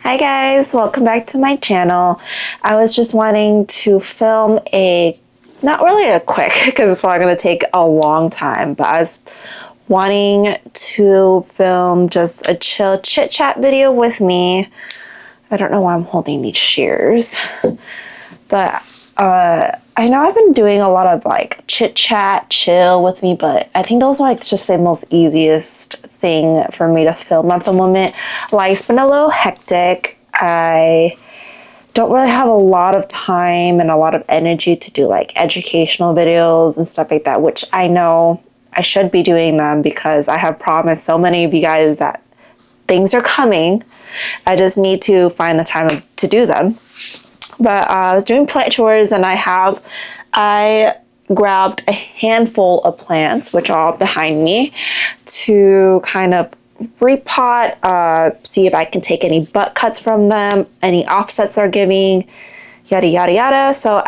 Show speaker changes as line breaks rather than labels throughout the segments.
Hi guys, welcome back to my channel. I was just wanting to film not really a quick, because it's probably going to take a long time, but I was wanting to film just a chill chit chat video with me. I don't know why I'm holding these shears, but I know I've been doing a lot of like chit chat, chill with me, but I think those are like just the most easiest thing for me to film at the moment. Life's been a little hectic. I don't really have a lot of time and a lot of energy to do like educational videos and stuff like that, which I know I should be doing them because I have promised so many of you guys that things are coming. I just need to find the time to do them. But I was doing plant chores and I grabbed a handful of plants, which are all behind me, to kind of repot, see if I can take any butt cuts from them, any offsets they're giving, yada, yada, yada. So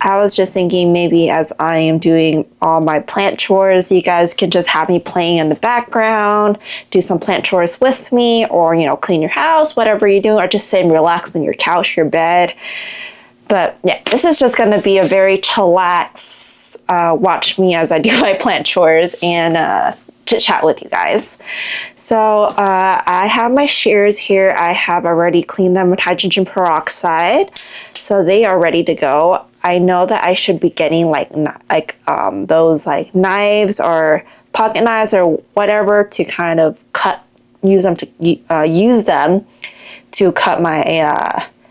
I was just thinking maybe as I am doing all my plant chores, you guys can just have me playing in the background, do some plant chores with me, or, you know, clean your house, whatever you do, or just sit and relax on your couch, your bed. But yeah, this is just going to be a very chillax, watch me as I do my plant chores and chit chat with you guys. So I have my shears here. I have already cleaned them with hydrogen peroxide, so they are ready to go. I know that I should be getting those like knives or pocket knives or whatever to kind of use them to cut my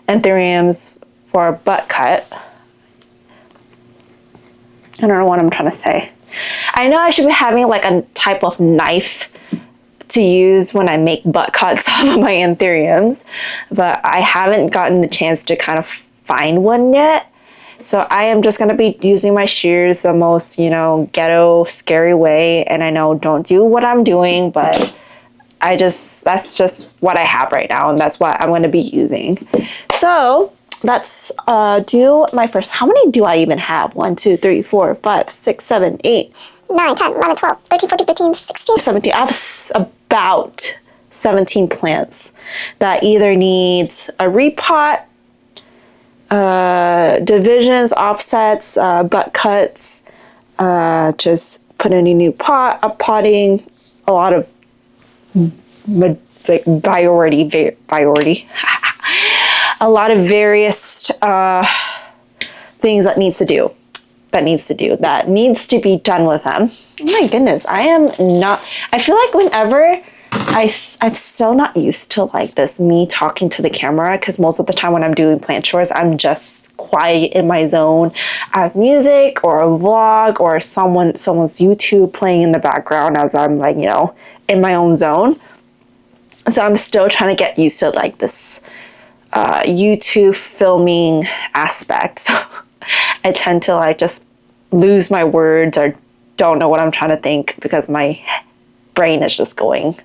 anthuriums for a butt cut. I don't know what I'm trying to say. I know I should be having like a type of knife to use when I make butt cuts off of my anthuriums, but I haven't gotten the chance to kind of find one yet. So I am just going to be using my shears the most, you know, ghetto, scary way. And I know don't do what I'm doing, but that's just what I have right now. And that's what I'm going to be using. So let's do my first. How many do I even have? 1, 2, 3, 4, 5, 6, 7, 8, 9, 10, 11, 12, 13, 14, 15, 16, 17. I have about 17 plants that either needs a repot, divisions, offsets, butt cuts, just put in a new pot, potting, a lot of priority. A lot of various things that needs to be done with them. Oh my goodness, I feel like whenever I'm so not used to like this, me talking to the camera, because most of the time when I'm doing plant chores, I'm just quiet in my zone. I have music or a vlog or someone's YouTube playing in the background as I'm like, you know, in my own zone. So I'm still trying to get used to like this YouTube filming aspect. So I tend to like just lose my words or don't know what I'm trying to think because my brain is just going.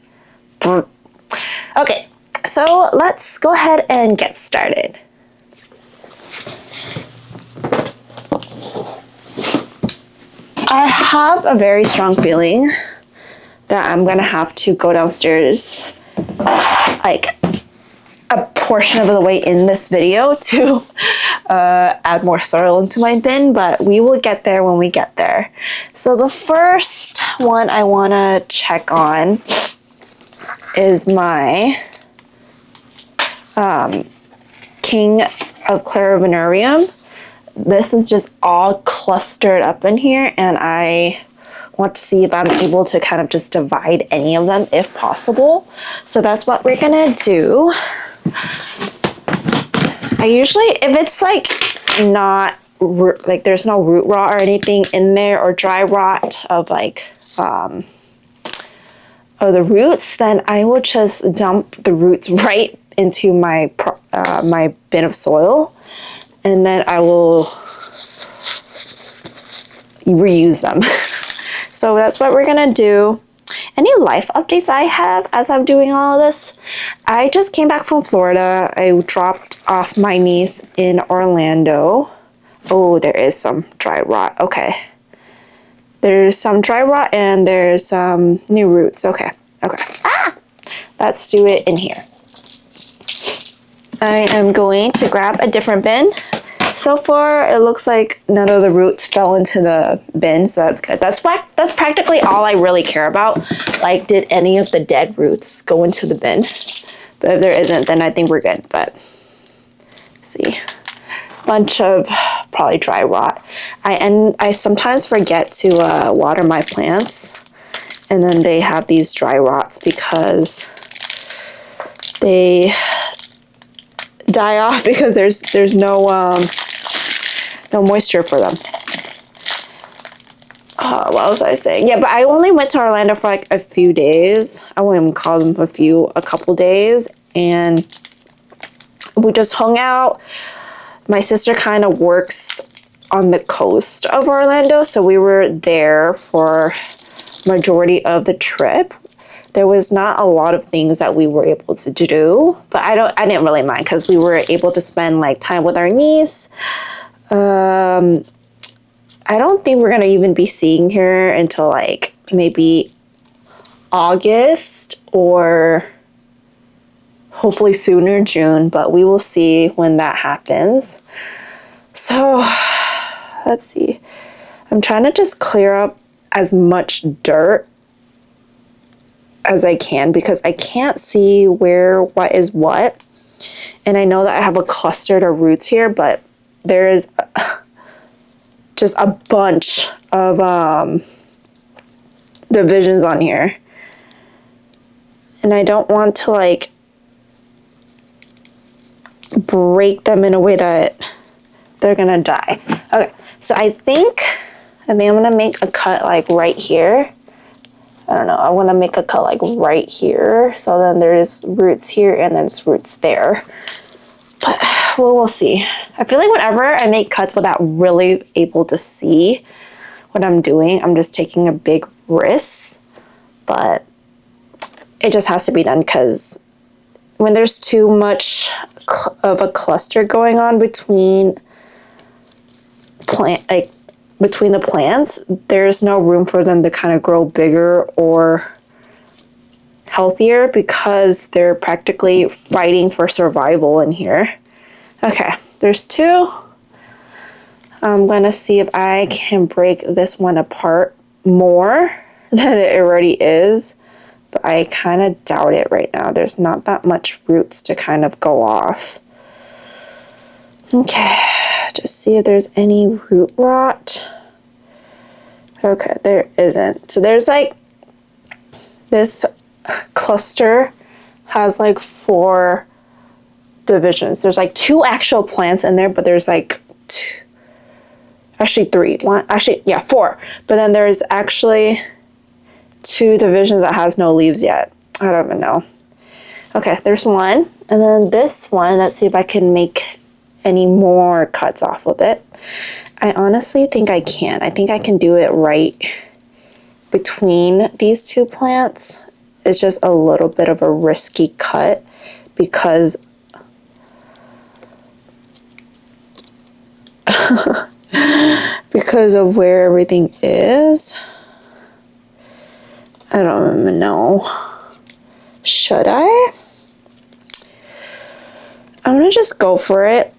Okay, so let's go ahead and get started. I have a very strong feeling that I'm gonna have to go downstairs like a portion of the way in this video to add more soil into my bin, but we will get there when we get there. So the first one I want to check on is my King of Clarivinarium. This is just all clustered up in here, and I want to see if I'm able to kind of just divide any of them if possible. So that's what we're gonna do. I usually, if it's like not like there's no root rot or anything in there or dry rot of like of the roots, then I will just dump the roots right into my my bin of soil, and then I will reuse them. So that's what we're gonna do. Any life updates I have as I'm doing all of this? I just came back from Florida. I dropped off my niece in Orlando. Oh, there is some dry rot. Okay. There's some dry rot and there's some new roots. Okay. Ah! Let's do it in here. I am going to grab a different bin. So far, it looks like none of the roots fell into the bin, so that's good. That's practically all I really care about. Like, did any of the dead roots go into the bin? But if there isn't, then I think we're good. But let's see, bunch of probably dry rot. I sometimes forget to water my plants, and then they have these dry rots because they die off because there's no moisture for them. What was I saying? Yeah, but I only went to Orlando for like a few days. I wouldn't even call them a couple days, and we just hung out. My sister kind of works on the coast of Orlando, so we were there for majority of the trip. There was not a lot of things that we were able to do, but I didn't really mind because we were able to spend like time with our niece. I don't think we're gonna even be seeing her until like maybe August or hopefully sooner, June, but we will see when that happens. So let's see. I'm trying to just clear up as much dirt as I can because I can't see what is what. And I know that I have a cluster of roots here, but there is just a bunch of divisions on here. And I don't want to like break them in a way that they're gonna die. Okay, so I think I'm gonna make a cut like right here. I don't know, I want to make a cut like right here. So then there's roots here and then it's roots there. But well, we'll see. I feel like whenever I make cuts without really able to see what I'm doing, I'm just taking a big risk. But it just has to be done because when there's too much of a cluster going on between the plants, there's no room for them to kind of grow bigger or healthier because they're practically fighting for survival in here. Okay, there's two. I'm gonna see if I can break this one apart more than it already is, but I kind of doubt it right now. There's not that much roots to kind of go off. Okay, just see if there's any root rot. Okay, there isn't. So there's like, this cluster has like 4 divisions. There's like 2 actual plants in there, but there's like 3. 4. But then there's actually 2 divisions that has no leaves yet. I don't even know. Okay, there's one. And then this one, let's see if I can make any more cuts off of it. I honestly think I can. I think I can do it right between these 2 plants. It's just a little bit of a risky cut because because of where everything is. I don't even know. Should I? I'm gonna just go for it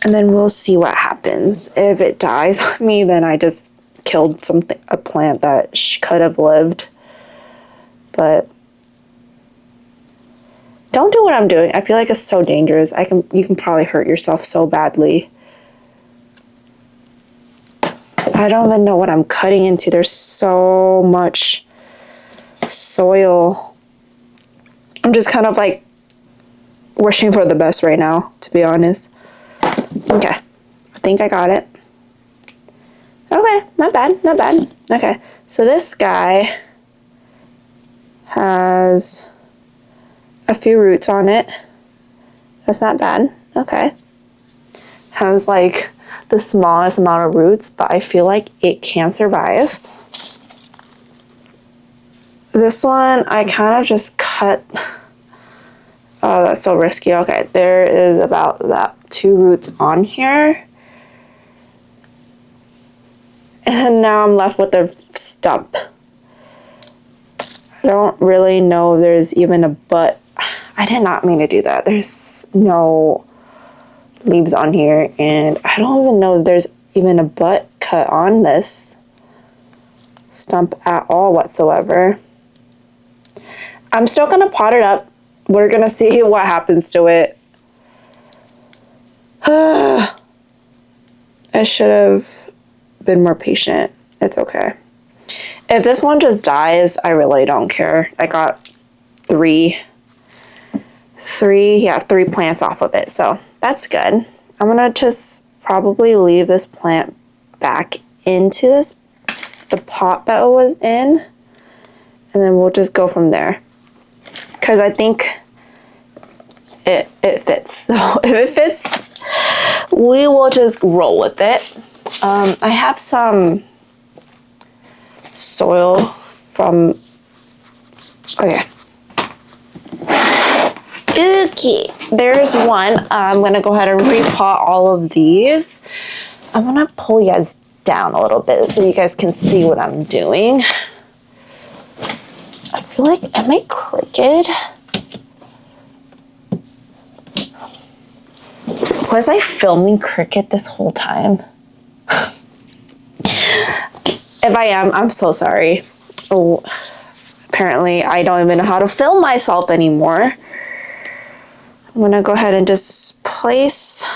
and then we'll see what happens. If it dies on me, then I just killed a plant that could have lived. But don't do what I'm doing. I feel like it's so dangerous. You can probably hurt yourself so badly. I don't even know what I'm cutting into. There's so much soil. I'm just kind of like wishing for the best right now, to be honest. Okay, I think I got it. Okay, not bad, not bad. Okay, so this guy has a few roots on it. That's not bad. Okay. Has like the smallest amount of roots, but I feel like it can survive. This one, I kind of just cut. Oh, that's so risky. Okay, there is about 2 roots on here. And now I'm left with a stump. I don't really know if there's even a butt I did not mean to do that. There's no leaves on here, and I don't even know if there's even a butt cut on this stump at all whatsoever. I'm still gonna pot it up. We're gonna see what happens to it. I should have been more patient. It's okay. If this one just dies, I really don't care. I got three plants off of it, so that's good. I'm gonna just probably leave this plant back into the pot that it was in, and then we'll just go from there. Because I think it fits. So if it fits, we will just roll with it. I have some soil from, okay, there's one. I'm gonna go ahead and repot all of these. I'm gonna pull you guys down a little bit so you guys can see what I'm doing. I feel like, am I crooked? Was I filming cricket this whole time? If I am, I'm so sorry. Oh, apparently I don't even know how to film myself anymore. I'm gonna go ahead and just place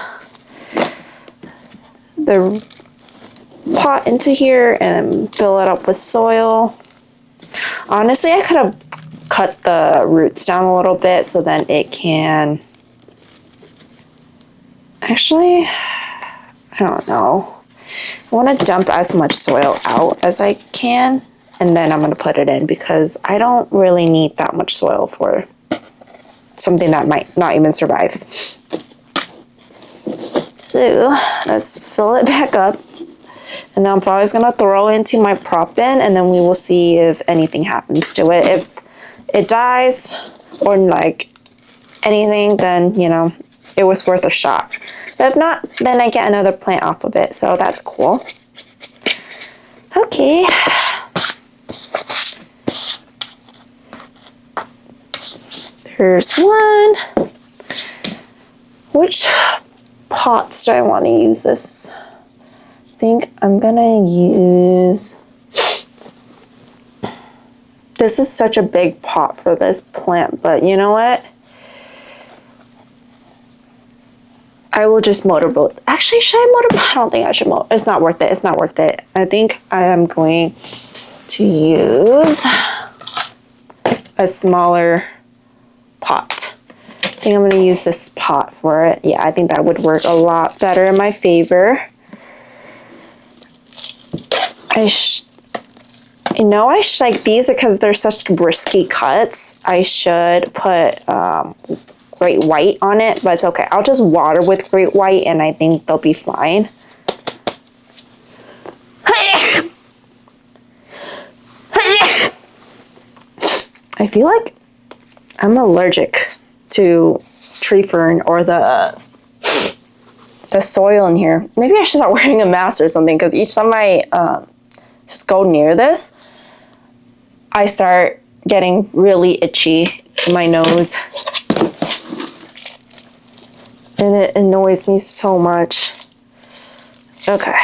the pot into here and fill it up with soil. Honestly, I could have cut the roots down a little bit so then it can, actually, I don't know. I want to dump as much soil out as I can, and then I'm going to put it in because I don't really need that much soil for something that might not even survive. So let's fill it back up, and then I'm probably going to throw it into my prop bin, and then we will see if anything happens to it. If it dies or like anything, then, you know, it was worth a shot. But if not, then I get another plant off of it, so that's cool. Okay. There's one. Which pots do I want to use this? I think I'm gonna use, this is such a big pot for this plant, but you know what? I will just motorboat. Actually, should I motorboat? I don't think I should motorboat. It's not worth it. It's not worth it. I think I am going to use a smaller pot. I think I'm going to use this pot for it. Yeah, I think that would work a lot better in my favor. Like these, because they're such risky cuts, I should put Great White on it, but it's okay. I'll just water with Great White and I think they'll be fine. I feel like I'm allergic to tree fern or the soil in here. Maybe I should start wearing a mask or something, because each time I just go near this, I start getting really itchy in my nose. And it annoys me so much. Okay.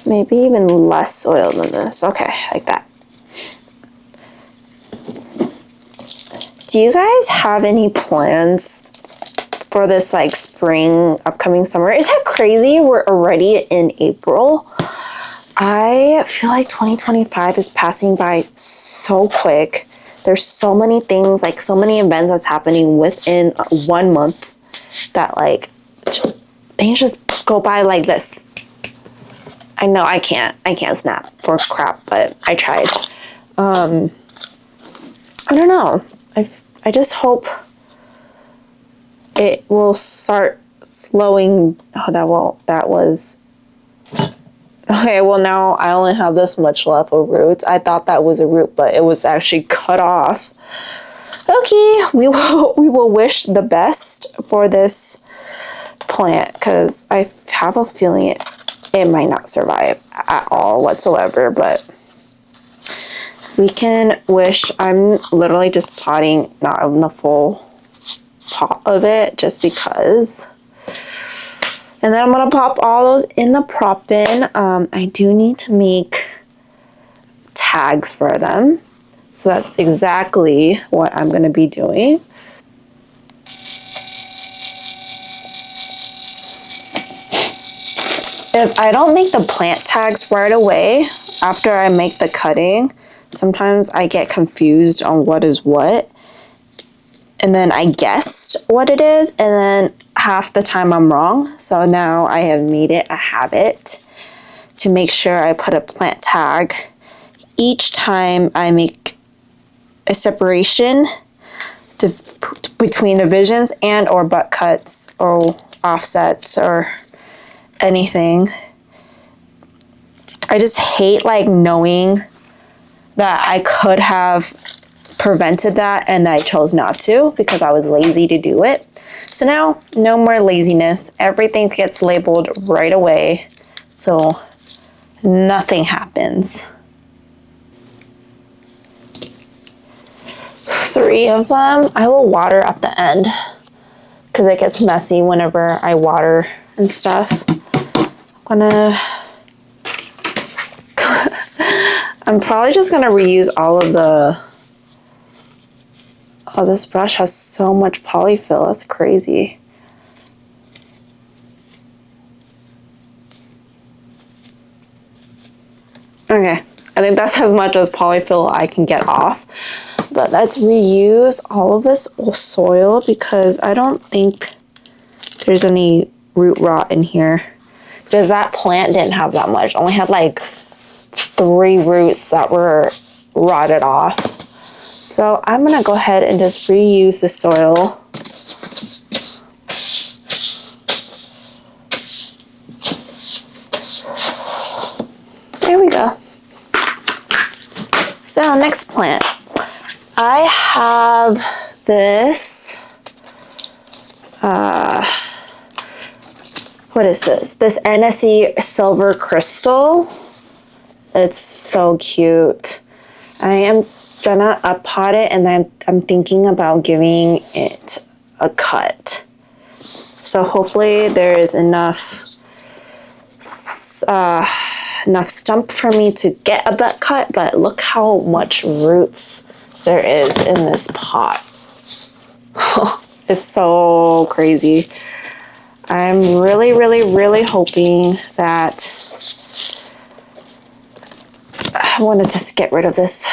Maybe even less soil than this. Okay, like that. Do you guys have any plans for this like spring, upcoming summer? Is that crazy? We're already in April. I feel like 2025 is passing by so quick. There's so many things, like so many events that's happening within 1 month that like things just go by like this. I know I can't snap for crap, but I tried. I don't know. I just hope it will start slowing. Oh, that was. Okay, well now I only have this much left of roots. I thought that was a root, but it was actually cut off. Okay, we will wish the best for this plant, because I have a feeling it might not survive at all whatsoever, but We can wish, I'm literally just potting not in a full pot of it just because. And then I'm going to pop all those in the prop bin. I do need to make tags for them. So that's exactly what I'm going to be doing. If I don't make the plant tags right away after I make the cutting, sometimes I get confused on what is what. And then I guessed what it is, and then half the time I'm wrong. So now I have made it a habit to make sure I put a plant tag each time I make a separation between divisions and or butt cuts or offsets or anything. I just hate like knowing that I could have prevented that and that I chose not to because I was lazy to do it. So now, no more laziness. Everything gets labeled right away, so nothing happens. 3 of them. I will water at the end because it gets messy whenever I water and stuff. I'm probably just gonna reuse all of the. Oh, this brush has so much polyfill. That's crazy. Okay, I think that's as much as polyfill I can get off. But let's reuse all of this soil because I don't think there's any root rot in here. Because that plant didn't have that much. Only had like 3 roots that were rotted off. So I'm gonna go ahead and just reuse the soil. There we go. So next plant. I have this, what is this? This NSE silver crystal. It's so cute. I am gonna pot it and I'm thinking about giving it a cut. So hopefully there is enough stump for me to get a butt cut, but look how much roots there is in this pot. It's so crazy. I'm really, really, really hoping that I want to just get rid of this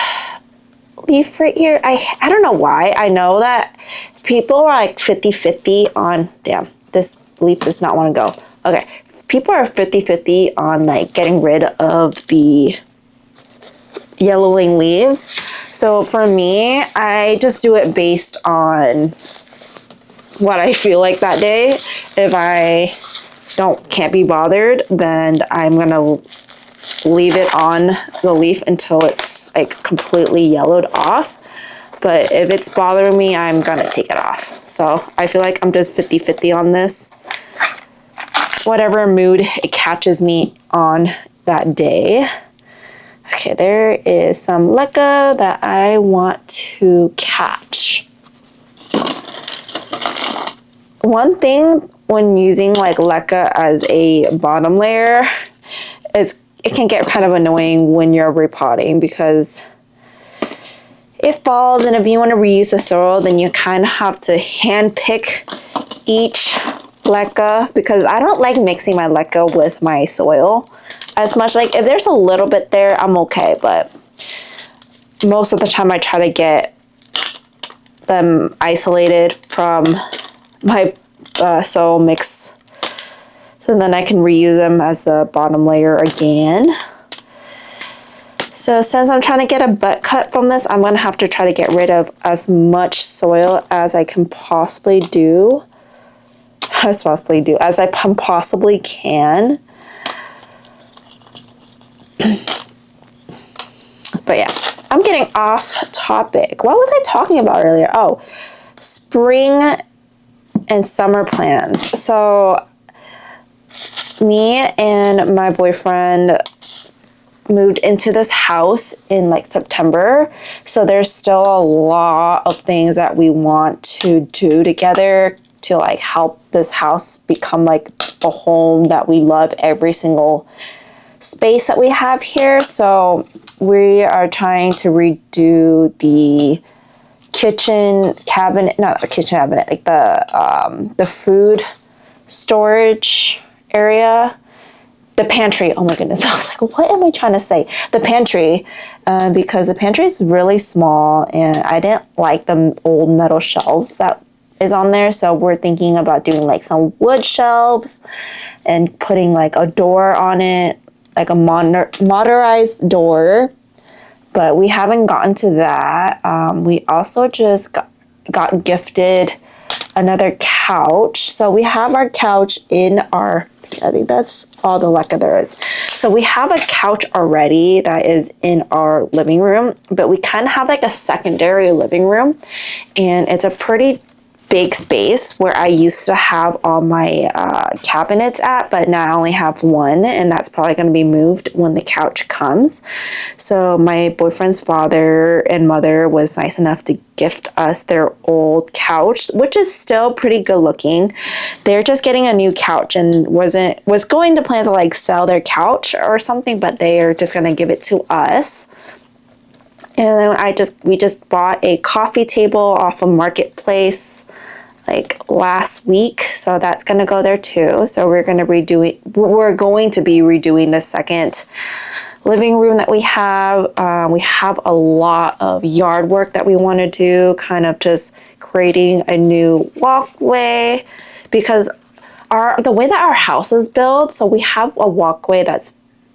leaf right here. I don't know why. I know that people are like 50-50 on, damn, this leaf does not want to go. Okay, people are 50-50 on like getting rid of the yellowing leaves. So for me, I just do it based on what I feel like that day. If I can't be bothered, then I'm gonna leave it on the leaf until it's like completely yellowed off. But if it's bothering me, I'm gonna take it off. So I feel like I'm just 50-50 on this. Whatever mood it catches me on that day. Okay, there is some leca that I want to catch. One thing when using like leca as a bottom layer, it can get kind of annoying when you're repotting because it falls, and if you want to reuse the soil, then you kind of have to hand pick each leca because I don't like mixing my leca with my soil as much. Like if there's a little bit there, I'm okay, but most of the time I try to get them isolated from my soil mix, so then I can reuse them as the bottom layer again. So since I'm trying to get a butt cut from this, I'm gonna have to try to get rid of as much soil as I can possibly do. As I possibly can. But yeah, I'm getting off topic. What was I talking about earlier? Oh, spring and summer plans. So me and my boyfriend moved into this house in like September. So there's still a lot of things that we want to do together to like help this house become like a home that we love every single space that we have here. So we are trying to redo the kitchen cabinet, not the kitchen cabinet, like the food storage area, the pantry. Oh my goodness, I was like, what am I trying to say? The pantry, because the pantry is really small and I didn't like the old metal shelves that is on there. So we're thinking about doing like some wood shelves and putting like a door on it, like a motorized door. But we haven't gotten to that. We also just got gifted another couch. So we have our couch in our, I think that's all the lacquer there is. So we have a couch already that is in our living room, but we kind of have like a secondary living room, and it's a pretty big space where I used to have all my cabinets at, but now I only have one, and that's probably going to be moved when the couch comes. So my boyfriend's father and mother was nice enough to gift us their old couch, which is still pretty good looking. They're just getting a new couch and was going to plan to like sell their couch or something, but they are just going to give it to us. And then we just bought a coffee table off of Marketplace like last week, so that's going to go there too. So we're going to be redoing the second living room that we have. We have a lot of yard work that we want to do, kind of just creating a new walkway, because the way that our house is built, so we have a walkway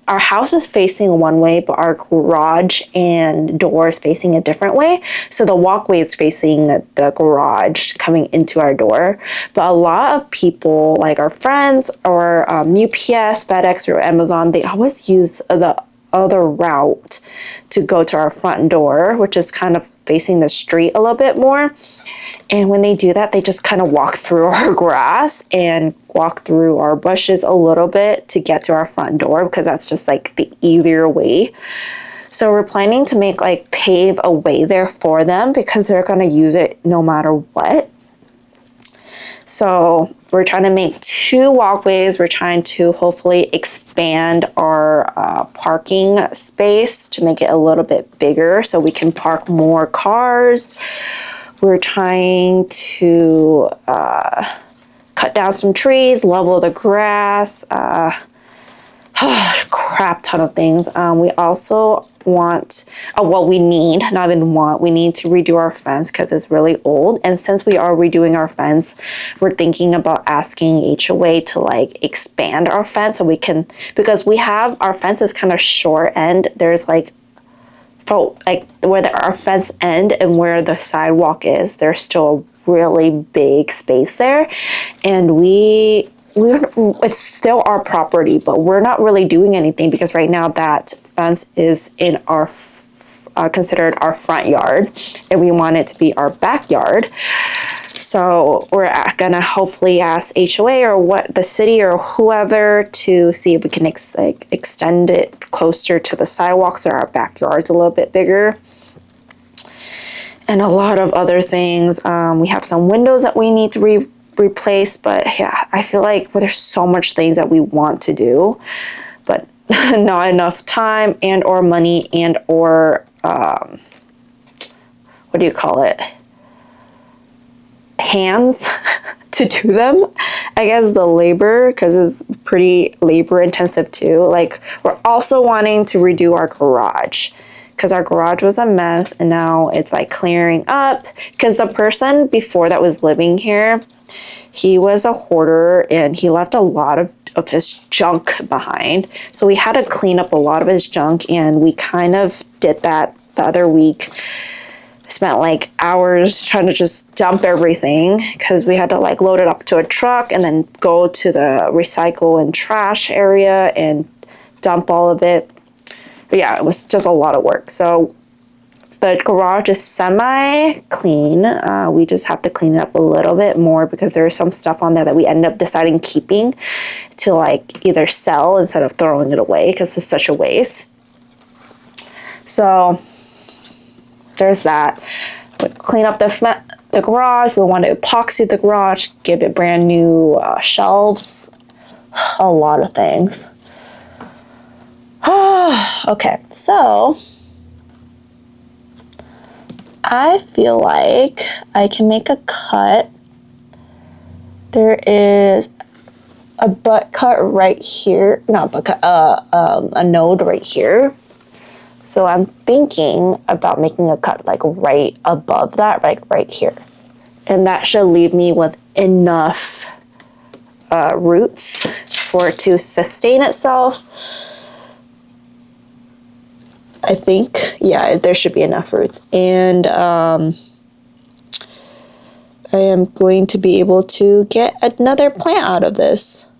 our house is facing one way, but our garage and door is facing a different way. So the walkway is facing the garage coming into our door. But a lot of people, like our friends or UPS, FedEx, or Amazon, they always use the other route to go to our front door, which is kind of facing the street a little bit more. And when they do that, they just kind of walk through our grass and walk through our bushes a little bit to get to our front door, because that's just like the easier way. So we're planning to pave a way there for them, because they're going to use it no matter what. So we're trying to make 2 walkways. We're trying to hopefully expand our parking space to make it a little bit bigger so we can park more cars. We're trying to cut down some trees, level the grass, crap ton of things. We also we need to redo our fence because it's really old. And since we are redoing our fence, we're thinking about asking HOA to like expand our fence so we can, because our fence is kind of short and there's like where our fence end and where the sidewalk is, there's still a really big space there, and it's still our property, but we're not really doing anything because right now that fence is in our considered our front yard, and we want it to be our backyard. So we're gonna hopefully ask HOA or the city or whoever to see if we can extend it closer to the sidewalks, so our backyard's a little bit bigger. And a lot of other things. We have some windows that we need to replace, but yeah, I feel like there's so much things that we want to do, but not enough time and or money and or what do you call it? Hands to do them. I guess the labor, because it's pretty labor intensive too. Like, we're also wanting to redo our garage because our garage was a mess and now it's like clearing up, because the person before that was living here, he was a hoarder and he left a lot of his junk behind. So we had to clean up a lot of his junk, and we kind of did that the other week. Spent like hours trying to just dump everything because we had to like load it up to a truck and then go to the recycle and trash area and dump all of it. But yeah, it was just a lot of work. So the garage is semi-clean. We just have to clean it up a little bit more because there's some stuff on there that we end up deciding keeping to like either sell instead of throwing it away because it's such a waste. So there's that. Clean up the garage. We want to epoxy the garage, give it brand new shelves, a lot of things. Okay, so I feel like I can make a cut. There is a butt cut right here, not butt cut, a node right here. So I'm thinking about making a cut like right above that, like right here. And that should leave me with enough roots for it to sustain itself. I think, yeah, there should be enough roots. And I am going to be able to get another plant out of this.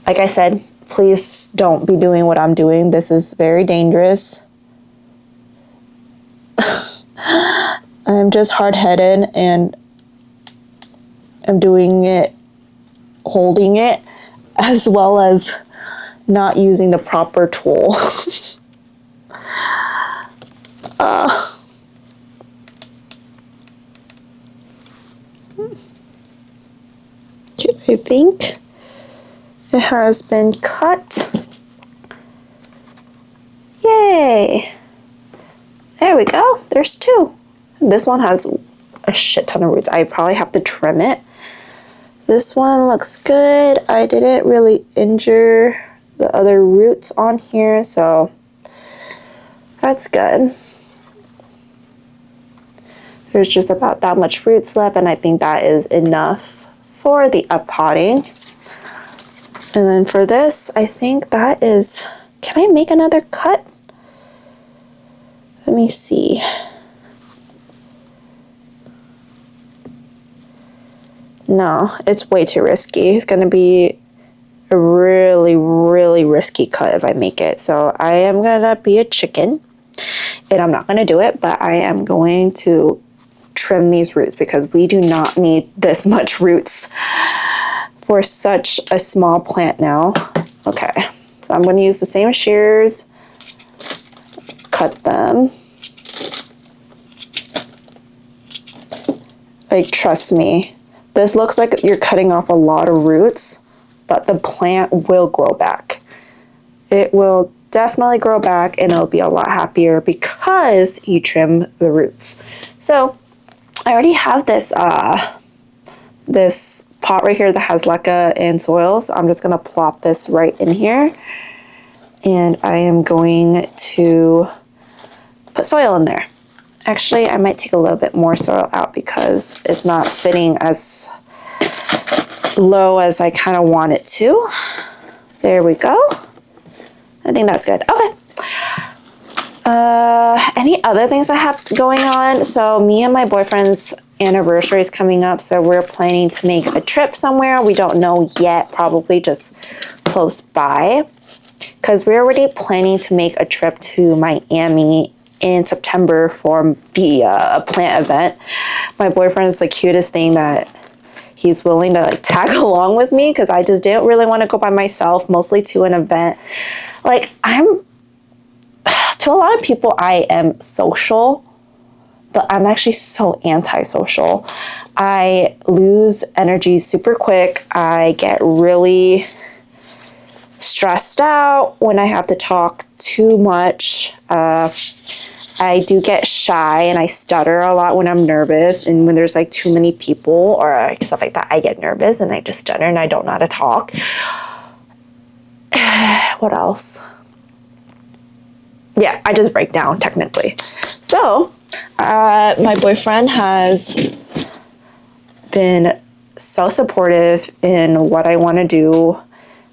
Like I said, please don't be doing what I'm doing. This is very dangerous. I'm just hard-headed and I'm doing it, holding it, as well as not using the proper tool. Okay, I think it has been cut. Yay! There we go. There's two. This one has a shit ton of roots. I probably have to trim it. This one looks good. I didn't really injure the other roots on here, so that's good. There's just about that much roots left, and I think that is enough for the uppotting. And then for this, I think that is, can I make another cut? Let me see. No, it's way too risky. It's gonna be a really, really risky cut if I make it. So I am gonna be a chicken, and I'm not gonna do it, but I am going to trim these roots because we do not need this much roots for such a small plant now. Okay, so I'm gonna use the same shears, cut them. Like, trust me, this looks like you're cutting off a lot of roots, but the plant will grow back. It will definitely grow back and it'll be a lot happier because you trim the roots. So I already have this this pot right here that has leca and soil, so I'm just gonna plop this right in here, and I am going to put soil in there. Actually, I might take a little bit more soil out because it's not fitting as low as I kind of want it to. There we go. I think that's good. Okay. Any other things I have going on? So me and my boyfriend's anniversary is coming up, so we're planning to make a trip somewhere. We don't know yet, probably just close by, because we're already planning to make a trip to Miami in September for the plant event. My boyfriend is the cutest thing that he's willing to like tag along with me, because I just didn't really want to go by myself, mostly to an event. Like, to a lot of people, I am social, but I'm actually so antisocial. I lose energy super quick. I get really stressed out when I have to talk too much. I do get shy and I stutter a lot when I'm nervous, and when there's like too many people or stuff like that, I get nervous and I just stutter and I don't know how to talk. What else? Yeah, I just break down technically. So my boyfriend has been so supportive in what I want to do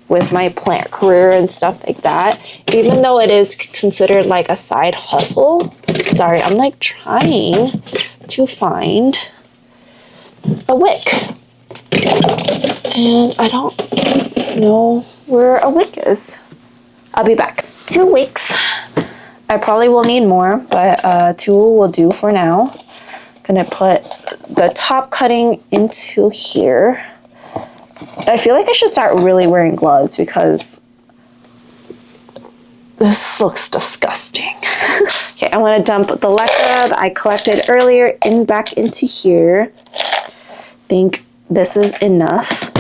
with my plant career and stuff like that, even though it is considered like a side hustle. Sorry, I'm like trying to find a wick, and I don't know where a wick is. I'll be back. 2 weeks. I probably will need more, but 2 will do for now. Gonna put the top cutting into here. I feel like I should start really wearing gloves because This looks disgusting. Okay, I'm gonna dump the leca that I collected earlier back into here. I think this is enough.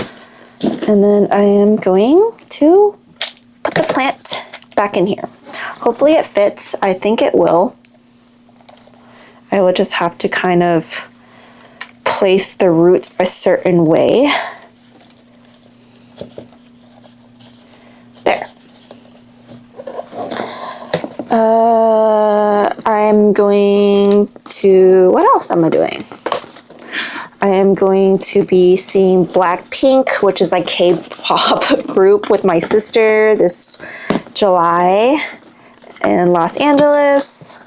And then I am going to put the plant back in here. Hopefully it fits. I think it will. I will just have to kind of place the roots a certain way. There. I'm going to, what else am I doing? I am going to be seeing Blackpink, which is a K-pop group with my sister this July in Los Angeles.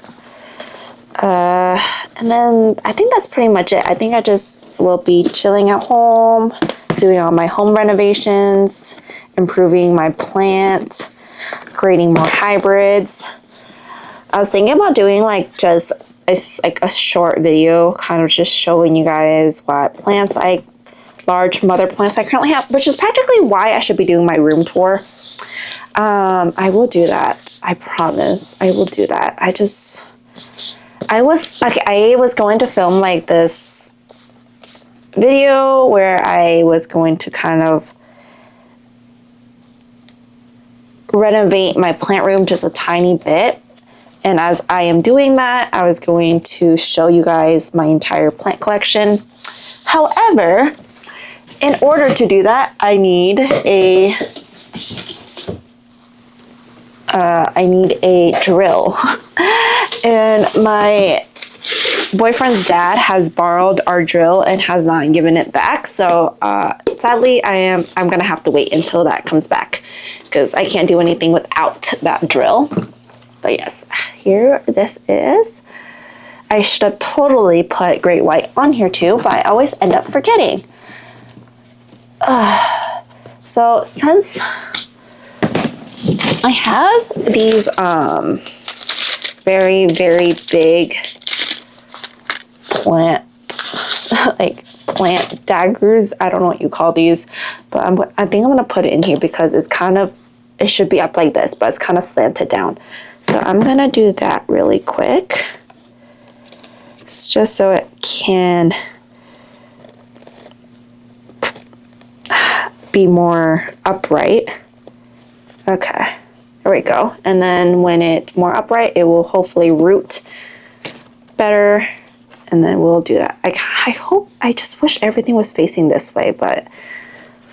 And then I think that's pretty much it. I think I just will be chilling at home, doing all my home renovations, improving my plant, creating more hybrids. I was thinking about doing like just a short video, kind of just showing you guys what plants large mother plants I currently have, which is practically why I should be doing my room tour. I will do that. I promise. I will do that. I was going to film like this video where I was going to kind of renovate my plant room just a tiny bit. And as I am doing that, I was going to show you guys my entire plant collection. However, in order to do that, I need a drill. And my boyfriend's dad has borrowed our drill and has not given it back. So sadly, I'm gonna have to wait until that comes back because I can't do anything without that drill. But yes, here this is. I should have totally put Great White on here too, but I always end up forgetting. So since I have these very, very big plant daggers. I don't know what you call these, but I think I'm gonna put it in here because it should be up like this, but it's kind of slanted down. So I'm gonna do that really quick. It's just so it can be more upright. Okay, there we go. And then when it's more upright, it will hopefully root better. And then we'll do that. I just wish everything was facing this way, but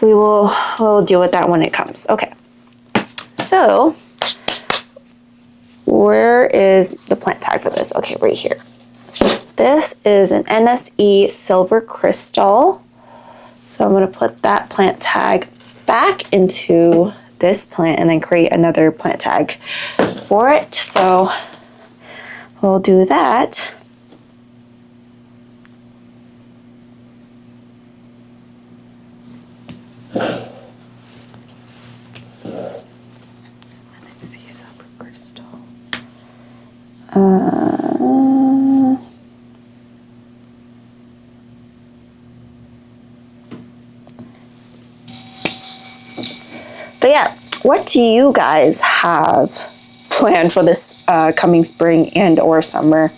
we'll deal with that when it comes. Okay. So where is the plant tag for this? Okay, right here. This is an NSE silver crystal. So I'm gonna put that plant tag back into this plant and then create another plant tag for it. So we'll do that. NSE silver crystal. But yeah, what do you guys have planned for this coming spring and or summer?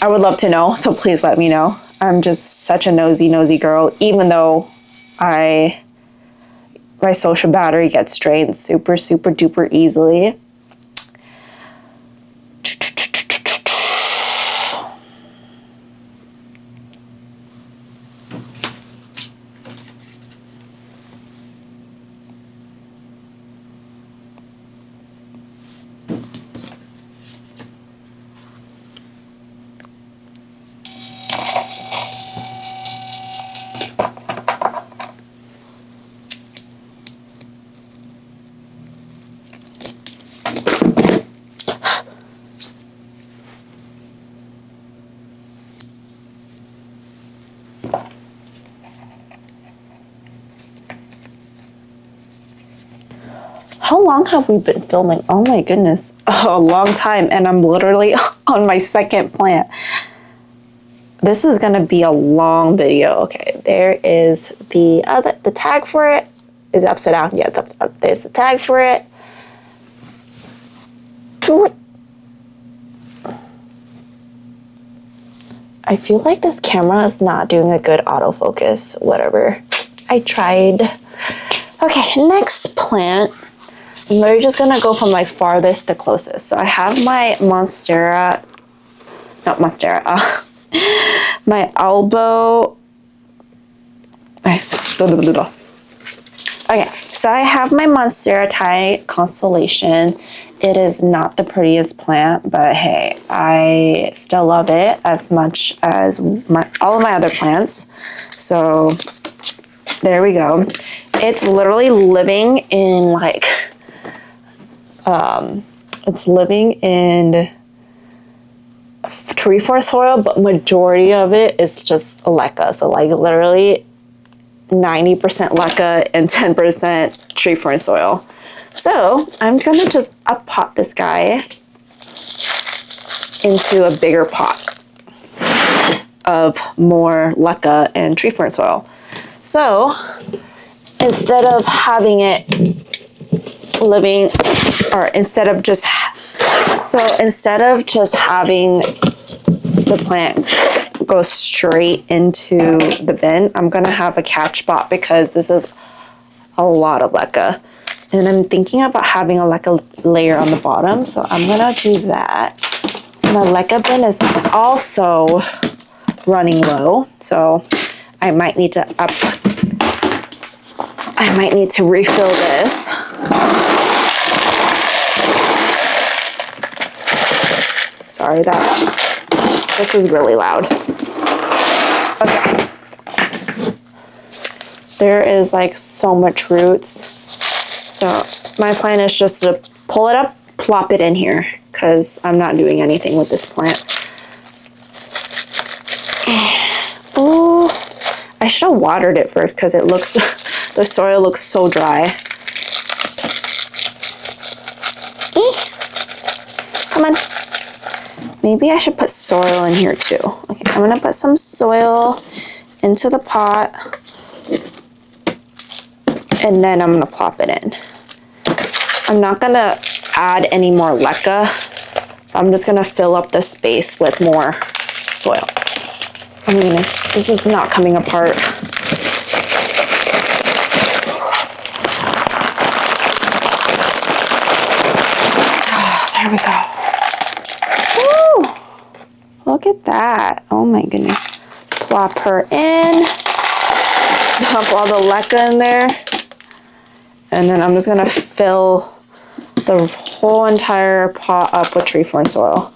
I would love to know, so please let me know. I'm just such a nosy girl, even though my social battery gets drained super duper easily. How long have we been filming? Oh my goodness, a long time, and I'm literally on my second plant. This is gonna be a long video. Okay, there is the tag for it. Is it upside down? Yeah, it's up. There's the tag for it. I feel like this camera is not doing a good autofocus. Whatever. I tried. Okay, next plant. I'm literally just gonna go from like farthest to closest. So I have my Monstera, not Monstera, my elbow. Okay, so I have my Monstera Thai constellation. It is not the prettiest plant, but hey, I still love it as much as all of my other plants. So there we go. It's literally living in like, it's living in tree forest soil, but majority of it is just leca. So like literally 90% leca and 10% tree forest soil. So I'm gonna just up-pot this guy into a bigger pot of more leca and tree fern soil. So instead of having it living, or instead of just having the plant go straight into the bin, I'm gonna have a catch pot because this is a lot of leca. And I'm thinking about having a leca layer on the bottom, so I'm gonna do that. My leca bin is also running low, so I might need to refill this. Sorry, this is really loud. Okay. There is like so much roots. So my plan is just to pull it up, plop it in here, because I'm not doing anything with this plant. Oh, I should have watered it first because it looks, the soil looks so dry. Come on. Maybe I should put soil in here too. Okay, I'm gonna put some soil into the pot and then I'm gonna plop it in. I'm not gonna add any more leca. I'm just gonna fill up the space with more soil. Oh my goodness, this is not coming apart. Oh, there we go. Woo! Look at that. Oh my goodness. Plop her in. Dump all the leca in there. And then I'm just gonna fill the whole entire pot up with tree fern soil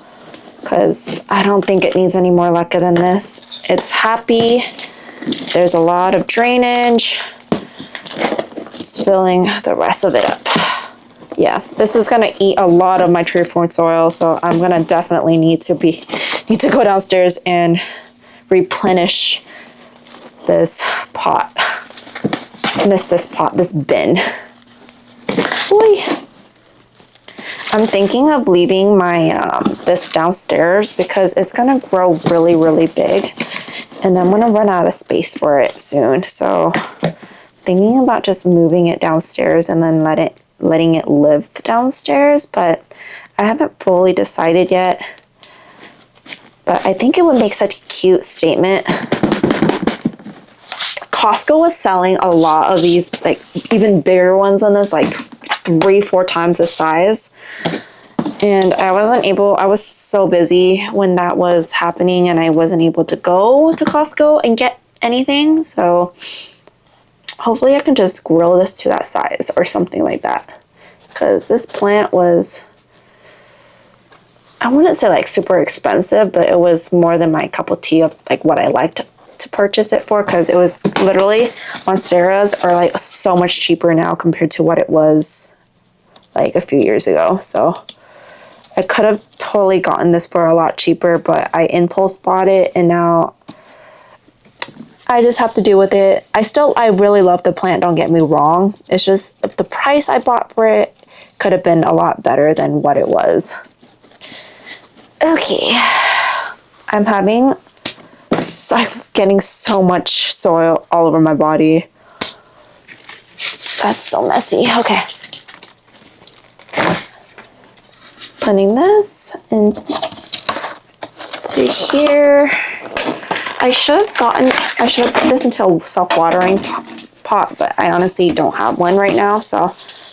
because I don't think it needs any more leca than this. It's happy. There's a lot of drainage. Just filling the rest of it up. Yeah, this is gonna eat a lot of my tree fern soil, so I'm gonna definitely need to go downstairs and replenish this pot. This bin. Boy. I'm thinking of leaving my this downstairs because it's gonna grow really, really big, and I'm gonna run out of space for it soon. So, thinking about just moving it downstairs and then letting it live downstairs, but I haven't fully decided yet. But I think it would make such a cute statement. Costco was selling a lot of these, like even bigger ones than this, like 3-4 times the size. And I was so busy when that was happening and I wasn't able to go to Costco and get anything. So hopefully I can just grow this to that size or something like that. Because this plant was, I wouldn't say like super expensive, but it was more than my cup of tea of like what I liked to purchase it for, because it was literally, Monsteras are like so much cheaper now compared to what it was like a few years ago. So I could have totally gotten this for a lot cheaper, but I impulse bought it and now I just have to deal with it. I really love the plant, don't get me wrong. It's just the price I bought for it could have been a lot better than what it was. Okay, I'm getting so much soil all over my body. That's so messy. Okay. putting this into here. I should have put this into a self-watering pot, but I honestly don't have one right now, so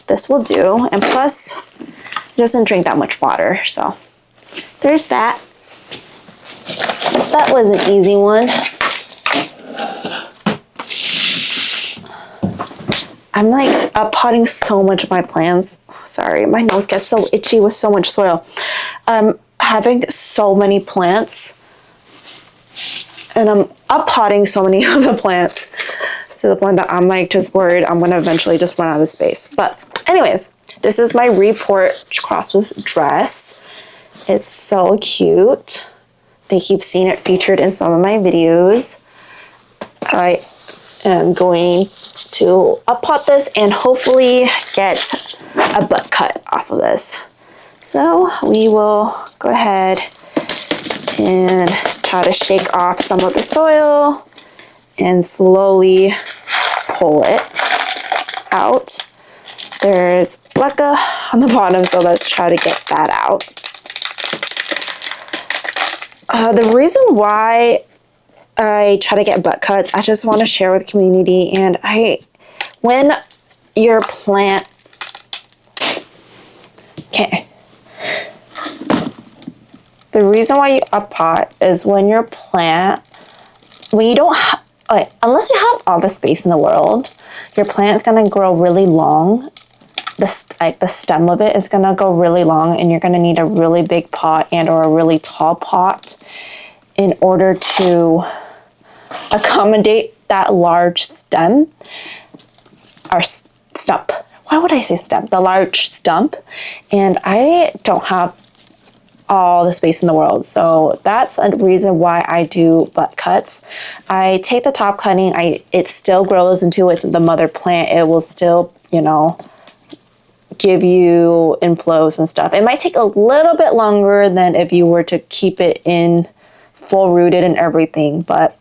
this will do. And plus, it doesn't drink that much water, so there's that. That was an easy one. I'm like up-potting so much of my plants. Sorry, my nose gets so itchy with so much soil. Having so many plants, and I'm up-potting so many of the plants to the point that I'm like just worried I'm gonna eventually just run out of space. But anyways, this is my Repot crossword dress. It's so cute. I think you've seen it featured in some of my videos. I am going to up-pot this and hopefully get a butt cut off of this. So we will go ahead and try to shake off some of the soil and slowly pull it out. There's leca on the bottom, so let's try to get that out. The reason why I try to get butt cuts, I just want to share with the community, and when your plant, okay, the reason why you up pot is when your plant, when you don't have, okay, unless you have all the space in the world, your plant's gonna grow really long. The stem of it is gonna go really long, and you're gonna need a really big pot and or a really tall pot in order to accommodate that large stem or stump. Why would I say stem? The large stump. And I don't have all the space in the world. So that's a reason why I do butt cuts. I take the top cutting, it still grows into the mother plant. It will still, you know, give you inflows and stuff. It might take a little bit longer than if you were to keep it in full rooted and everything, but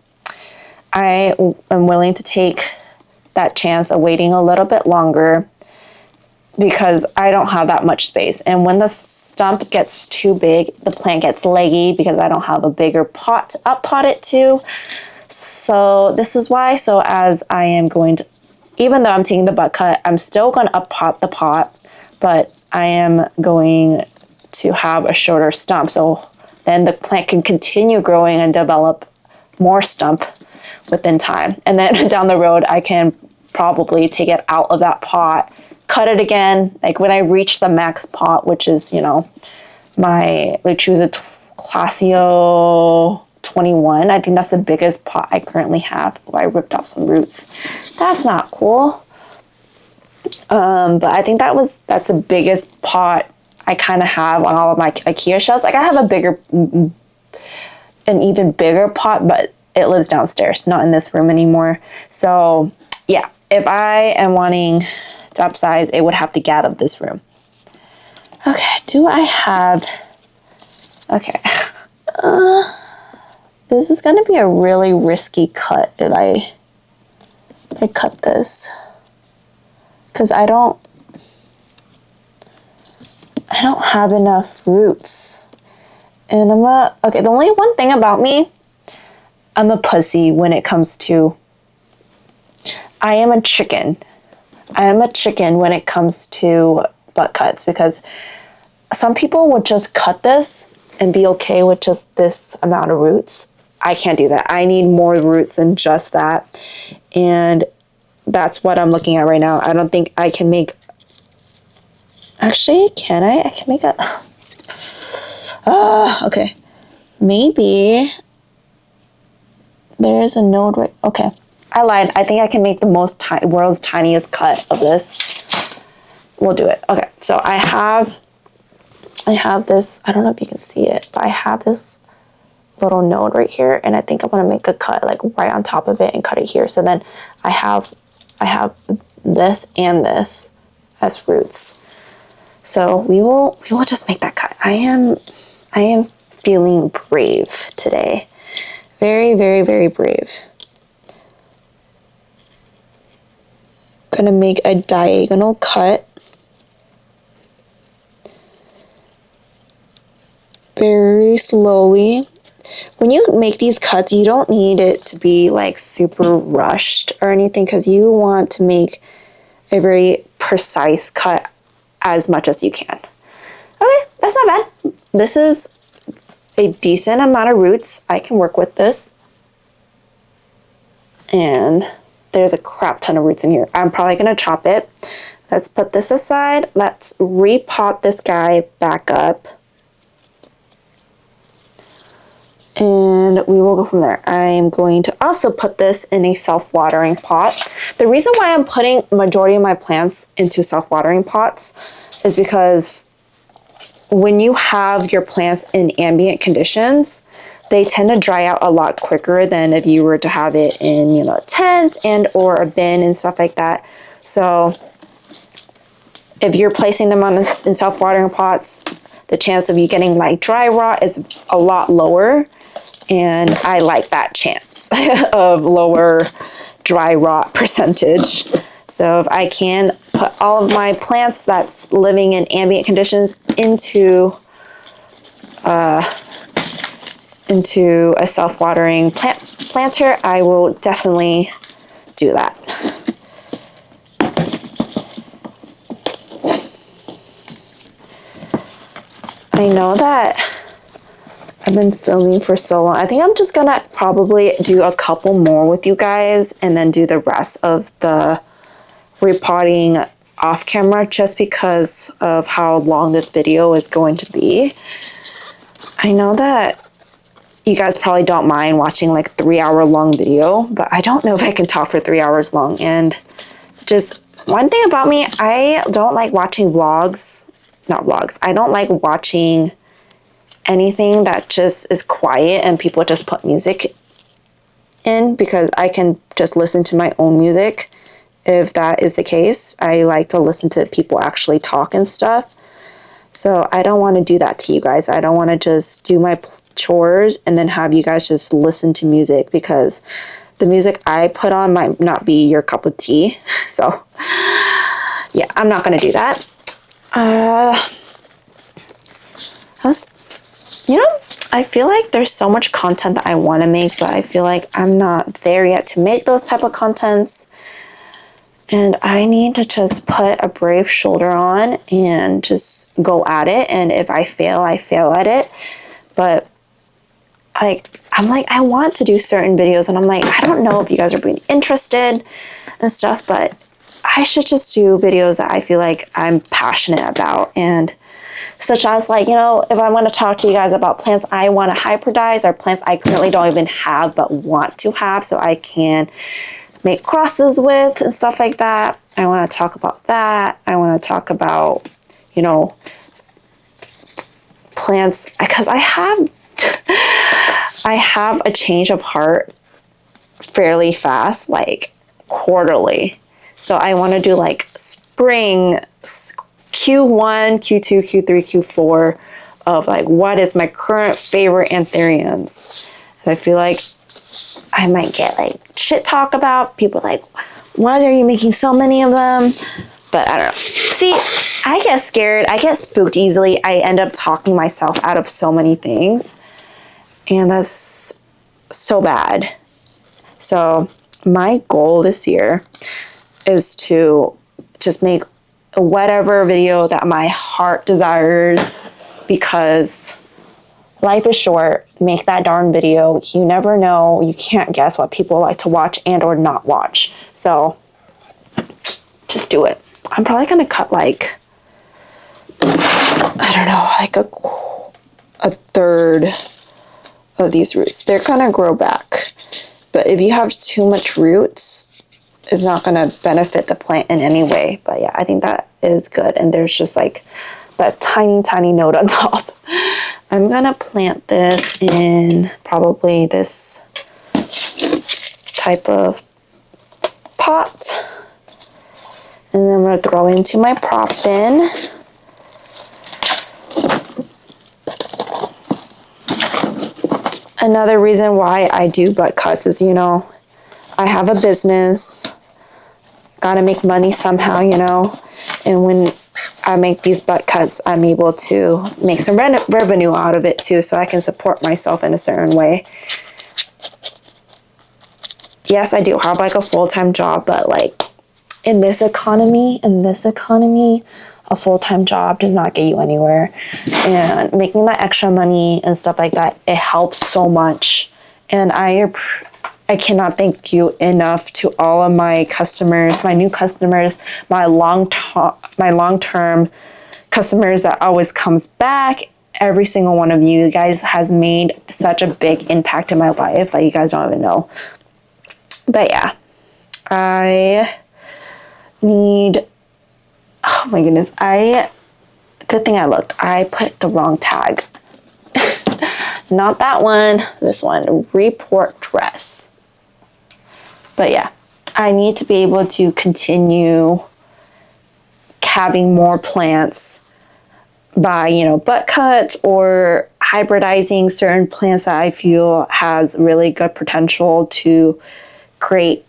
I am willing to take that chance of waiting a little bit longer because I don't have that much space. And when the stump gets too big, the plant gets leggy because I don't have a bigger pot to up pot it to. So this is why. So as I am going to, even though I'm taking the butt cut, I'm still going to up pot the pot, but I am going to have a shorter stump. So then the plant can continue growing and develop more stump within time. And then down the road, I can probably take it out of that pot, cut it again. Like when I reach the max pot, which is, you know, my Lechuza Classio 21. I think that's the biggest pot I currently have. Oh, I ripped off some roots. That's not cool. But I think that's the biggest pot I kind of have on all of my IKEA shelves. Like I have an even bigger pot, but it lives downstairs, not in this room anymore. So yeah, if I am wanting to upsize, it would have to get out of this room. Okay, okay. This is gonna be a really risky cut if I cut this. Because I don't have enough roots. And okay, the only one thing about me, I'm a pussy when it comes to, I am a chicken. I am a chicken when it comes to butt cuts, because some people would just cut this and be okay with just this amount of roots. I can't do that. I need more roots than just that. And that's what I'm looking at right now. I don't think I can make, actually, can I? I can make a, okay. Maybe there's a node right, okay. I lied. I think I can make the world's tiniest cut of this. We'll do it. Okay, so I have this, I don't know if you can see it, but I have this little node right here, and I think I'm gonna make a cut like right on top of it and cut it here. So then I have this and this as roots. So we will just make that cut. I am feeling brave today. Very, very, very brave. Gonna make a diagonal cut. very slowly. When you make these cuts, you don't need it to be like super rushed or anything, because you want to make a very precise cut as much as you can. Okay, that's not bad. This is a decent amount of roots. I can work with this. And there's a crap ton of roots in here. I'm probably going to chop it. Let's put this aside. Let's repot this guy back up. And we will go from there. I'm going to also put this in a self-watering pot. The reason why I'm putting majority of my plants into self-watering pots is because when you have your plants in ambient conditions, they tend to dry out a lot quicker than if you were to have it in, you know, a tent and or a bin and stuff like that. So if you're placing them in self-watering pots, the chance of you getting like dry rot is a lot lower. And I like that chance of lower dry rot percentage. So if I can put all of my plants that's living in ambient conditions into a self-watering planter, I will definitely do that. I know that I've been filming for so long. I think I'm just gonna probably do a couple more with you guys and then do the rest of the repotting off camera, just because of how long this video is going to be. I know that you guys probably don't mind watching like 3-hour long video, but I don't know if I can talk for 3 hours long. And just one thing about me, I don't like watching vlogs, not vlogs. I don't like watching anything that just is quiet and people just put music in, because I can just listen to my own music if that is the case. I like to listen to people actually talk and stuff. So I don't want to do that to you guys. I don't want to just do my chores and then have you guys just listen to music, because the music I put on might not be your cup of tea. So yeah, I'm not going to do that. I feel like there's so much content that I want to make, but I feel like I'm not there yet to make those type of contents. And I need to just put a brave shoulder on and just go at it. And if I fail, I fail at it. But I want to do certain videos, and I'm like, I don't know if you guys are being interested and stuff, but I should just do videos that I feel like I'm passionate about. And such as, like, you know, if I want to talk to you guys about plants I want to hybridize, or plants I currently don't even have but want to have so I can make crosses with and stuff like that. I want to talk about that. I want to talk about, you know, plants, because I have a change of heart fairly fast, like quarterly. So I want to do like spring, Q1, Q2, Q3, Q4 of like what is my current favorite anthuriums. And I feel like I might get like shit talk about people like, why are you making so many of them? But I don't know. See, I get scared. I get spooked easily. I end up talking myself out of so many things. And that's so bad. So my goal this year is to just make whatever video that my heart desires, because life is short. Make that darn video. You never know. You can't guess what people like to watch and or not watch. So just do it. I'm probably going to cut like, I don't know, like a third of these roots. They're going to grow back. But if you have too much roots, it's not going to benefit the plant in any way. But yeah, I think that is good. And there's just like that tiny, tiny note on top. I'm going to plant this in probably this type of pot. And then I'm going to throw into my prop bin. Another reason why I do butt cuts is, you know, I have a business. Gotta make money somehow, you know. And when I make these butt cuts, I'm able to make some revenue out of it too, so I can support myself in a certain way. Yes, I do have like a full-time job, but like in this economy, a full-time job does not get you anywhere. And making that extra money and stuff like that, it helps so much. And I cannot thank you enough to all of my customers, my new customers, my long-term customers that always comes back. Every single one of you guys has made such a big impact in my life. Like, you guys don't even know. But yeah, I need, oh my goodness, good thing I looked. I put the wrong tag. Not that one, this one, report dress. But yeah, I need to be able to continue having more plants by, you know, butt cuts or hybridizing certain plants that I feel has really good potential to create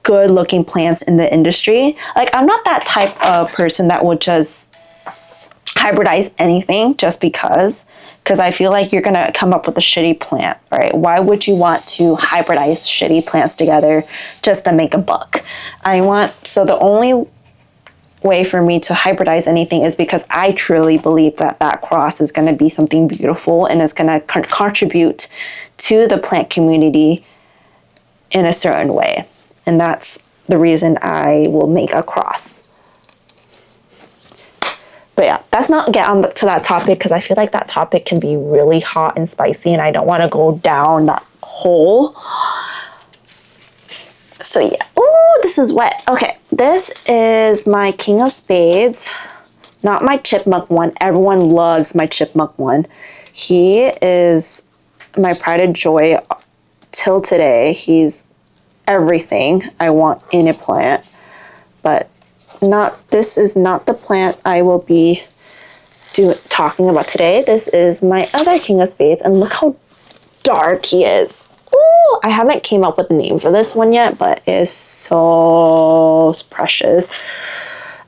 good looking plants in the industry. Like, I'm not that type of person that would just hybridize anything just because I feel like you're gonna come up with a shitty plant, right? Why would you want to hybridize shitty plants together just to make a buck? So the only way for me to hybridize anything is because I truly believe that that cross is going to be something beautiful and it's going to contribute to the plant community in a certain way. And that's the reason I will make a cross. But yeah, let's not get on to that topic because I feel like that topic can be really hot and spicy and I don't want to go down that hole. So yeah, oh, this is wet. Okay, this is my King of Spades, not my chipmunk one. Everyone loves my chipmunk one. He is my pride and joy till today. He's everything I want in a plant, but this is not the plant I will be talking about today. This is my other King of Spades, and look how dark he is. Ooh, I haven't came up with a name for this one yet, but it is so precious.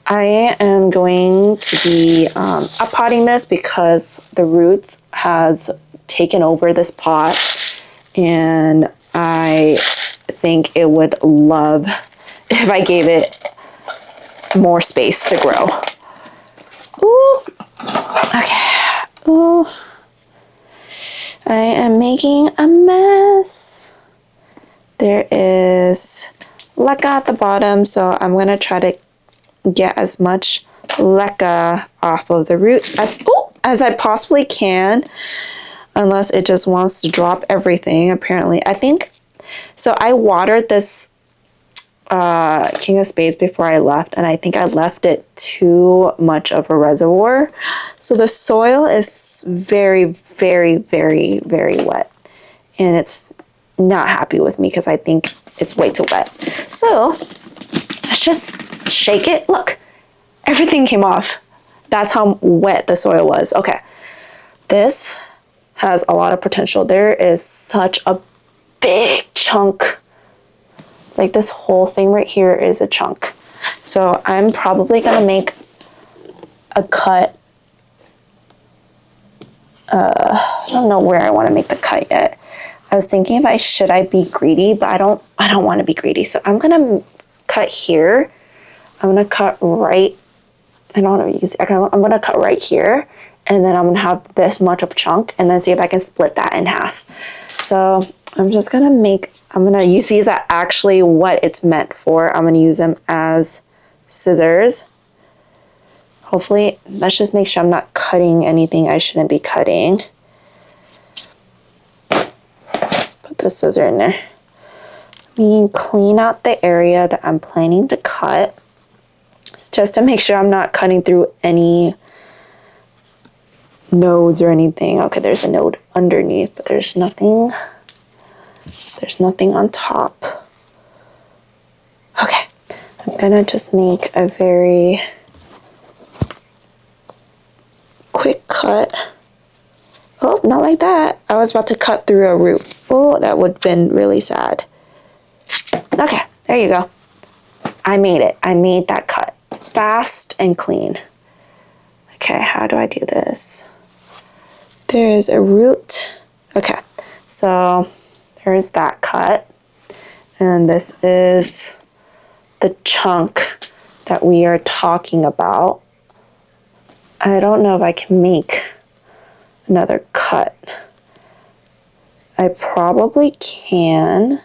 I am going to be uppotting this because the roots has taken over this pot, and I think it would love if I gave it more space to grow. Ooh. Okay. Ooh. I am making a mess. There is leca at the bottom, so I'm going to try to get as much leca off of the roots as I possibly can, unless it just wants to drop everything, apparently. I think, so I watered this King of Spades before I left, and I think I left it too much of a reservoir. So the soil is very, very, very, very wet, and it's not happy with me because I think it's way too wet. So let's just shake it. Look, everything came off. That's how wet the soil was. Okay, this has a lot of potential. There is such a big chunk. Like, this whole thing right here is a chunk. So I'm probably gonna make a cut. I don't know where I want to make the cut yet. I was thinking if should I be greedy, but I don't want to be greedy. So I'm gonna cut here. I'm gonna cut right. I don't know if you can see. I'm gonna cut right here, and then I'm gonna have this much of a chunk, and then see if I can split that in half. So I'm just gonna I'm gonna use these as actually what it's meant for. I'm gonna use them as scissors. Hopefully, let's just make sure I'm not cutting anything I shouldn't be cutting. Let's put the scissor in there. Clean out the area that I'm planning to cut. It's just to make sure I'm not cutting through any nodes or anything. Okay, there's a node underneath, but there's nothing on top. Okay, I'm gonna just make a very quick cut. Oh, not like that. I was about to cut through a root. Oh, that would have been really sad. Okay, there you go. I made it. I made that cut. Fast and clean. Okay, how do I do this? There is a root. Okay, so there's that cut. And this is the chunk that we are talking about. I don't know if I can make another cut. I probably can.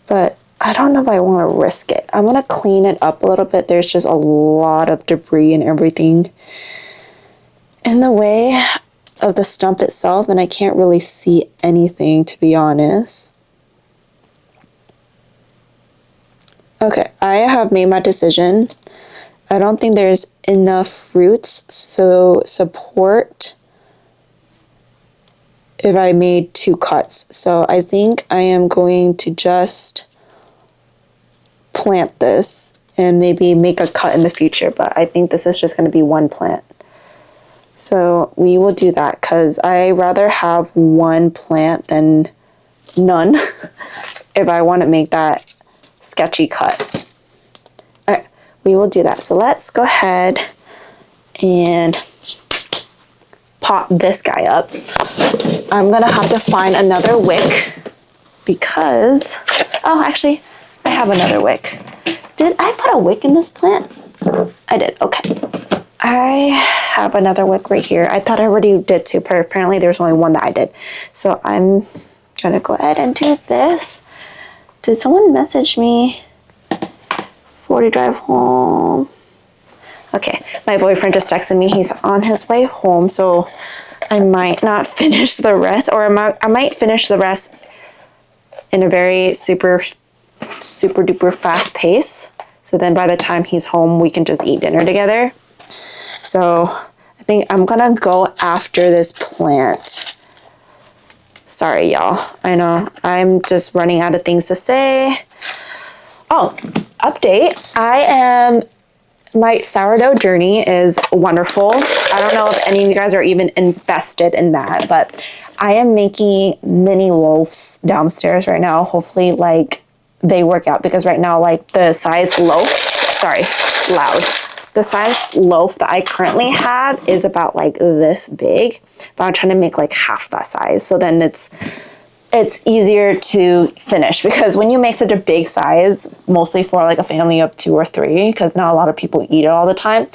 But I don't know if I want to risk it. I want to clean it up a little bit. There's just a lot of debris and everything in the way of the stump itself, and I can't really see anything, to be honest. Okay, I have made my decision. I don't think there's enough roots so support if I made 2 cuts. So I think I am going to just plant this and maybe make a cut in the future, but I think this is just going to be 1 plant. So we will do that because I rather have 1 plant than none if I want to make that sketchy cut. All right, we will do that. So let's go ahead and pot this guy up. I'm gonna have to find another wick because, oh, actually, I have another wick. Did I put a wick in this plant? I did, okay. I have another wick right here. I thought I already did 2, but apparently there's only 1 that I did. So I'm gonna go ahead and do this. Did someone message me? 40 drive home. Okay, my boyfriend just texted me. He's on his way home, so I might not finish the rest, or I might finish the rest in a very super duper fast pace. So then by the time he's home, we can just eat dinner together. So I think I'm gonna go after this plant. Sorry, y'all. I know I'm just running out of things to say. Oh, update. My sourdough journey is wonderful. I don't know if any of you guys are even invested in that, but I am making mini loaves downstairs right now. Hopefully, like, they work out because right now, like, the size loaf, sorry, loud. The size loaf that I currently have is about like this big, but I'm trying to make like half that size. So then it's easier to finish because when you make such a big size, mostly for like a family of 2 or 3, because not a lot of people eat it all the time,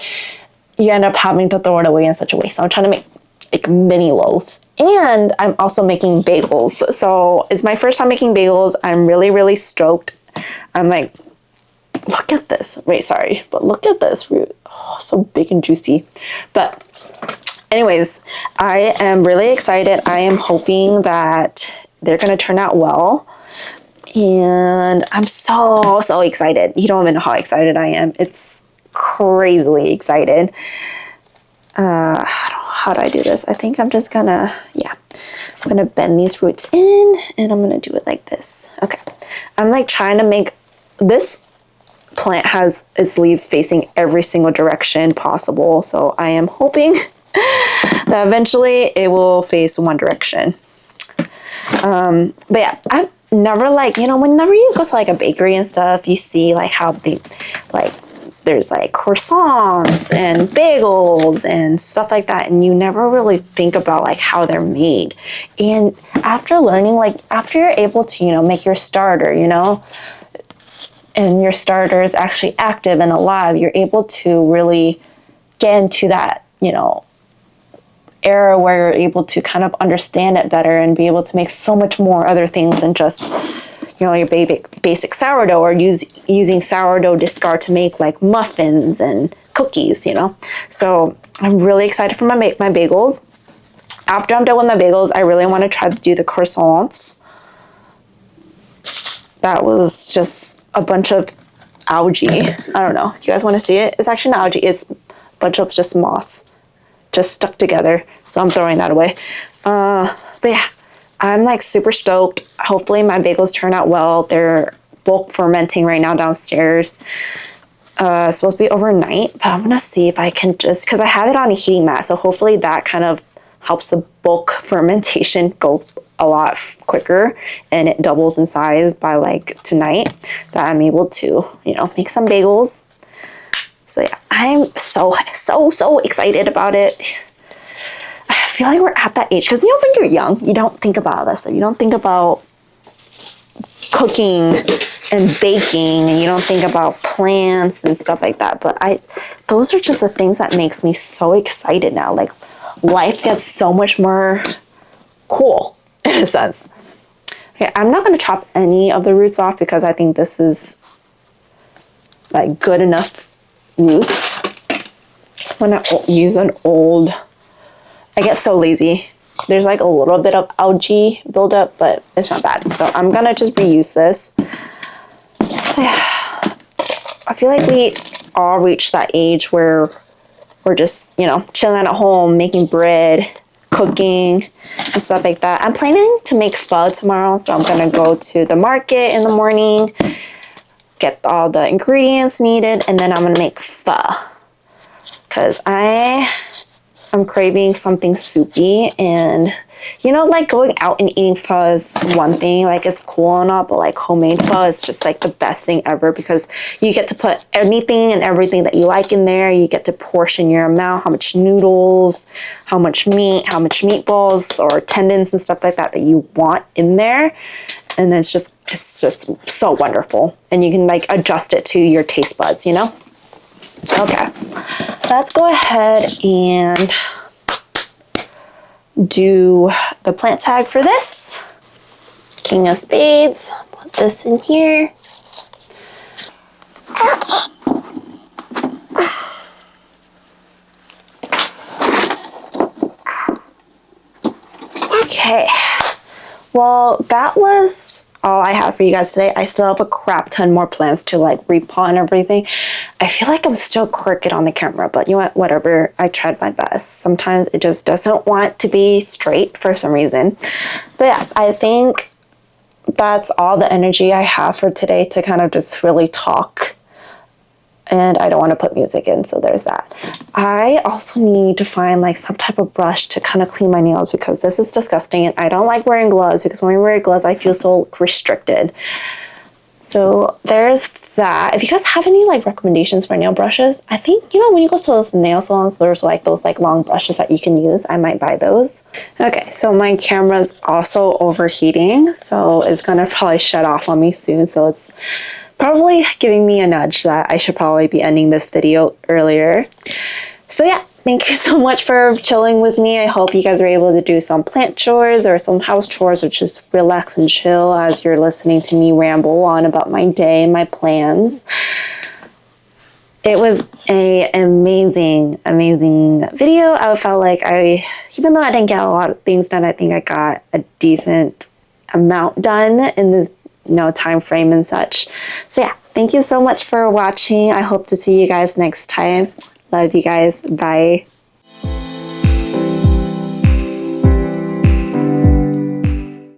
you end up having to throw it away in such a way. So I'm trying to make like mini loaves, and I'm also making bagels. So it's my first time making bagels. I'm really, really stoked. I'm like, look at this. Wait, sorry, but look at this root. Oh, so big and juicy. But anyways, I am really excited. I am hoping that they're going to turn out well. And I'm so excited. You don't even know how excited I am. It's crazily excited. How do I do this? I think I'm just gonna, yeah. I'm gonna bend these roots in and I'm gonna do it like this. Okay. I'm like trying to make this plant has its leaves facing every single direction possible. So I am hoping that eventually it will face one direction. But yeah, I've never like, you know, whenever you go to like a bakery and stuff, you see like how they like, there's like croissants and bagels and stuff like that. And you never really think about like how they're made. And after learning, like after you're able to, you know, make your starter, you know, and your starter is actually active and alive, you're able to really get into that, you know, era where you're able to kind of understand it better and be able to make so much more other things than just, you know, your basic sourdough, or using sourdough discard to make like muffins and cookies, you know. So I'm really excited for my bagels. After I'm done with my bagels, I really want to try to do the croissants. That was just a bunch of algae. I don't know. You guys want to see it? It's actually not algae. It's a bunch of just moss just stuck together. So I'm throwing that away. But yeah, I'm like super stoked. Hopefully my bagels turn out well. They're bulk fermenting right now downstairs. It's supposed to be overnight, but I'm going to see if I can just, because I have it on a heating mat. So hopefully that kind of helps the bulk fermentation go a lot quicker, and it doubles in size by like tonight, that I'm able to, you know, make some bagels. So yeah, I'm so excited about it. I feel like we're at that age, because you know, when you're young, you don't think about this stuff. You don't think about cooking and baking, and you don't think about plants and stuff like that. But those are just the things that makes me so excited now. Like, life gets so much more cool in a sense. Okay, I'm not going to chop any of the roots off because I think this is like good enough roots. When I use an old, I get so lazy. There's like a little bit of algae buildup, but it's not bad. So I'm gonna just reuse this. I feel like we all reach that age where we're just, you know, chilling at home, making bread, cooking, and stuff like that. I'm planning to make pho tomorrow, so I'm gonna go to the market in the morning, get all the ingredients needed, and then I'm gonna make pho. Because I'm craving something soupy, and you know, like going out and eating pho is one thing, like it's cool and all, but like homemade pho is just like the best thing ever, because you get to put anything and everything that you like in there. You get to portion your amount, how much noodles, how much meat, how much meatballs or tendons and stuff like that you want in there. And it's just so wonderful. And you can like adjust it to your taste buds, you know? Okay, let's go ahead and do the plant tag for this. King of Spades, put this in here. Okay, well, that was all I have for you guys today. I still have a crap ton more plants to like repot and everything. I feel like I'm still crooked on the camera, but you know what, whatever. I tried my best. Sometimes it just doesn't want to be straight for some reason. But yeah, I think that's all the energy I have for today to kind of just really talk. And I don't want to put music in, so there's that. I also need to find like some type of brush to kind of clean my nails, because this is disgusting, and I don't like wearing gloves, because when I wear gloves I feel so restricted. So there's that. If you guys have any like recommendations for nail brushes, I think, you know, when you go to those nail salons, there's like those like long brushes that you can use. I might buy those. Okay, so my camera's also overheating, so it's gonna probably shut off on me soon. So it's probably giving me a nudge that I should probably be ending this video earlier. So yeah, thank you so much for chilling with me. I hope you guys are able to do some plant chores or some house chores, or just relax and chill as you're listening to me ramble on about my day and my plans. It was an amazing video. I felt like even though I didn't get a lot of things done, I think I got a decent amount done in this time frame and such. So yeah, thank you so much for watching. I hope to see you guys next time. Love you guys. Bye.